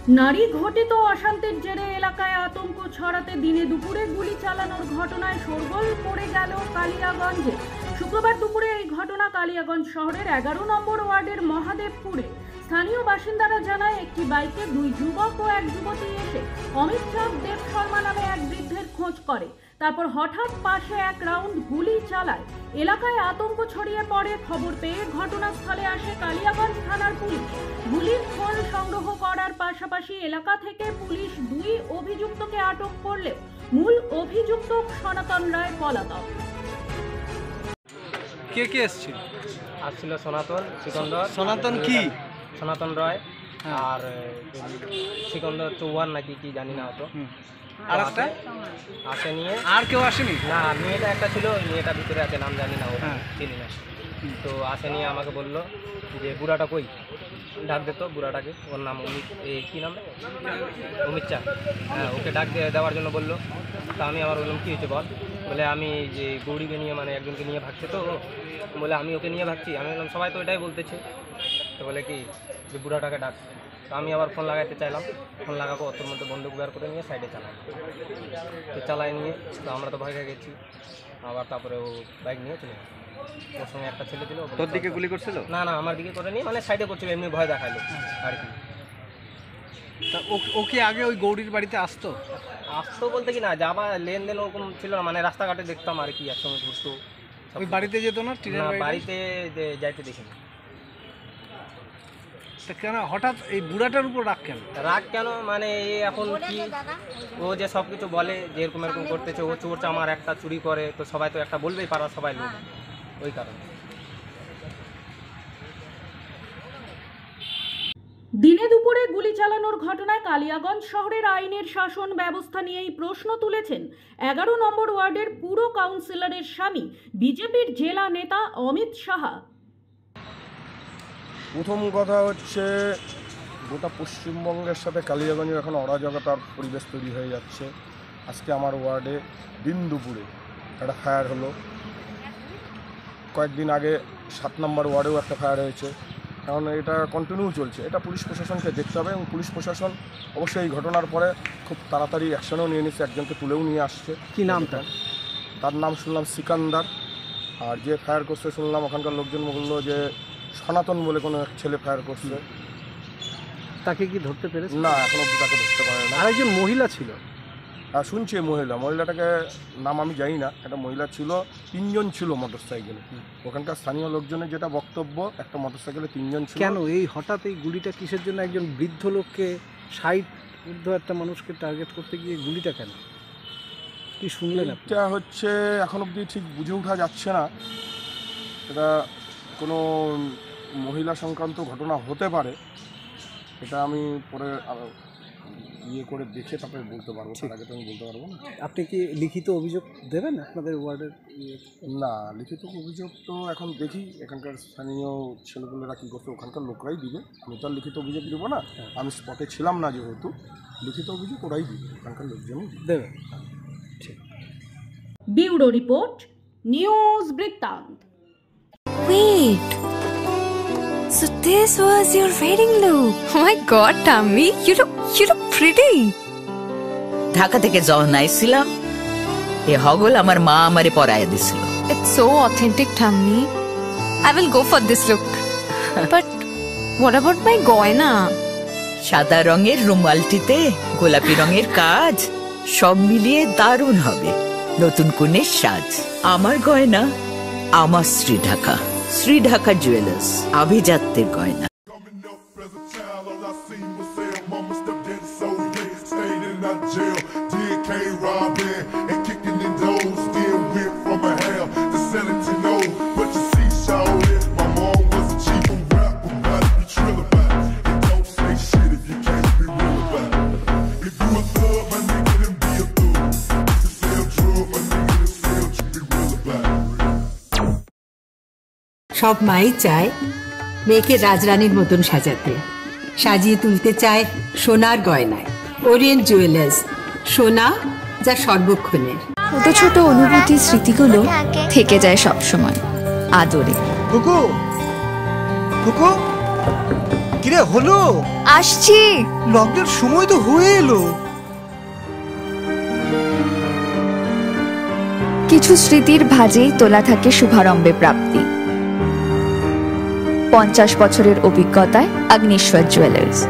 নারী ঘটিত অশান্তির জেরে এলাকায় আতঙ্ক ছড়াতে দিনে দুপুরে গুলি চালানোর ঘটনায় শোরগোল পড়ে গেল কালিয়াগঞ্জে। শুক্রবার দুপুরে এই ঘটনা কালিয়াগঞ্জ শহরের 11 নম্বর ওয়ার্ডের মহাদেবপুরে। স্থানীয় বাসিন্দারা জানায়, একটি বাইকে দুই যুবক ও এক যুবতী এসে অমিত দেব শর্মা নামে এক বৃদ্ধের খোঁজ করে। তারপর হঠাৎ পাশে এক রাউন্ড গুলি চালায়। এলাকায় আতঙ্ক ছড়িয়ে পড়ে। খবর পেয়ে ঘটনাস্থলে আসে কালিয়াগঞ্জ থানার পুলিশ। গুলির খোল সংগ্রহ করার পাশাপাশি এলাকা থেকে পুলিশ দুই অভিযুক্তকে আটক করলে মূল অভিযুক্ত সনাতন রায় পলাতক। কে কে এসেছিল? আসছিল সনাতন, সিকন্দর। সনাতন কি? সনাতন রায় আর সিকন্দর চৌহান নাকি কি জানি না হতো। আর একটা আসে নিয়ে আর কেউ আসেনি? না, মেয়েটা একটা ছিল, মেয়েটা ভিতরে আছে, নাম জানি না, ও চিনি না। তো আসে নিয়ে আমাকে বললো যে বুড়াটা কই, ডাক দিত বুড়াটাকে, ওর নাম অমিত, কী নাম অমিত চা, হ্যাঁ, ওকে ডাক দেওয়ার জন্য বললো। তা আমি আবার বললাম কী হয়েছে বল। বলে আমি যে গৌরীকে নিয়ে, মানে একজনকে নিয়ে ভাগছে, তো বলে আমি ওকে নিয়ে ভাগছি। আমি বললাম সবাই তো এটাই বলতেছে। তো বলে কি যে বুড়াটাকে ডাক। তো আমি আবার ফোন লাগাইতে চাইলাম, ফোন লাগাবো, ওর মধ্যে বন্দুক বের করে নিয়ে সাইডে চালাই। তো চালাই নিয়ে তো আমরা তো ভয় খেয়ে গেছি। আবার তারপরে ও বাইক নিয়ে চলে গেছে। ওর সঙ্গে একটা ছেলে ছিল। তোর দিকে গুলি করছিল? না না, আমার দিকে করে নিয়ে, মানে সাইডে করছিল, এমনি ভয় দেখালো আর কি। তা ও কি আগে ওই গৌরীর বাড়িতে আসতো? আসতো বলতে কি না, যাবা লেনদেন ওরকম ছিল না, মানে রাস্তাঘাটে দেখতাম আর কি, একসঙ্গে ঘুরতো। ওই বাড়িতে যেত না? না, বাড়িতে যাইতে দেখিনি। তা কেন হঠাৎ এই বুড়াটার উপর রাগ কেন? রাগ কেন মানে এখন কি, ও যে সব কিছু বলে যে এরকম এরকম করতেছে, ও চোর চামার একটা চুরি করে, তো সবাই তো একটা বলবেই, পাড়ার সবাই লোক, ওই কারণে। দিনে দুপুরে গুলি চালানোর ঘটনায় কালিয়াগঞ্জ শহরের আইনের শাসন ব্যবস্থা নিয়েই প্রশ্ন তুলেছেন 11 নম্বর ওয়ার্ডের পুর কাউন্সিলরের স্বামী, বিজেপির জেলা নেতা অমিত সাহা। প্রথম কথা হচ্ছে, গোটা পশ্চিমবঙ্গের সাথে কালিয়াগঞ্জের এখন অরাজকতার পরিবেশ তৈরি হয়ে যাচ্ছে। আজকে আমার ওয়ার্ডে দিন দুপুরে একটা ফায়ার হলো। কয়েকদিন আগে 7 নম্বর ওয়ার্ডেও একটা ফায়ার হয়েছে। কারণ এটা কন্টিনিউ চলছে, এটা পুলিশ প্রশাসনকে দেখতে হবে, এবং পুলিশ প্রশাসন অবশ্যই এই ঘটনার পরে খুব তাড়াতাড়ি অ্যাকশনও নিয়ে নিচ্ছে, একজনকে তুলেও নিয়ে আসছে। কি নামটা? তার নাম শুনলাম সিকান্দার। আর যে ফায়ার করছে শুনলাম ওখানকার লোকজন বললো যে সনাতন বলে কোনো এক ছেলে ফায়ার করছে। তাকে কি ধরতে পেরেছে? না, এখন অব্দি তাকে ধরতে পারে না। আর একজন মহিলা ছিল, আর শুনছি মহিলাটাকে নাম আমি জানি না, একটা মহিলা ছিল, 3 জন ছিল মোটর সাইকেলে। ওখানকার স্থানীয় লোকজনের যেটা বক্তব্য, একটা মোটর সাইকেলে 3 জন ছিল। কেন এই হঠাৎ এই গুলিটা কিসের জন্য? একজন বৃদ্ধ লোককে, 60 ঊর্ধ্ব একটা মানুষকে টার্গেট করতে গিয়ে গুলিটা কেন? কি শুনলেন? এটা হচ্ছে এখন অবধি ঠিক বুঝে ওঠা যাচ্ছে না। এটা কোনো মহিলা সংক্রান্ত ঘটনা হতে পারে, এটা আমি পরে ইয়ে করে দেখে তারপরে বলতে পারবো, তার আগে তো আমি বলতে পারবো না। আপনি কি লিখিত অভিযোগ দেবেন আপনাদের ওয়ার্ডের? না, লিখিত অভিযোগ তো এখন দেখি এখানকার স্থানীয় ছেলেগুলোরা কী করছে, ওখানকার লোকরাই দিবে। আমি তো আর লিখিত অভিযোগ দেবো না, আমি স্পটে ছিলাম না যেহেতু। লিখিত অভিযোগ ওরাই দিবে, ওখানকার লোকজনই দেবে। ঠিক। ব্যুরো রিপোর্ট, নিউজ বৃত্তান্ত। Wait, so this was your wedding look? Oh my God, Tammy, you look pretty. Dhaka থেকে যখন আইছিলাম, এ হগল আমার মা আমারে পরাইয়া দিছিল। It's so authentic, Tammy. I will go for this look. But what about my goina? সাদা রঙের রুমালটিতে গোলাপি রঙের কাজ, সব মিলিয়ে দারুণ হবে নতুন কনের সাজ। আমার গয়না আমার শ্রী ঢাকা জুয়েলার্স, আভিজাত্যের গয়না। সব মাই চায় মেয়েকে রাজরানীর মতন সাজাতে, সাজিয়ে তুলতে চায় সোনার গয়নায়। ওরিয়েন্ট জুয়েলার্স, সোনা যা সর্বক্ষণের। ছোট ছোট অনুভূতি, স্মৃতিগুলো থেকে যায় সব সময় আদরে। কিরে হলো? আসছি। লকডাউন সময় তো হয়ে এলো। কিছু স্মৃতির ভাজেই তোলা থাকে শুভারম্ভে প্রাপ্তি। 50 বছরের অভিজ্ঞতায় আগ্নেশ্বর জুয়েলার্স,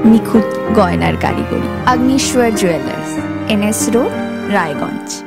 নিখুঁত গয়নার কারিগরি। Agneshwar jewellers, NS road, Raiganj.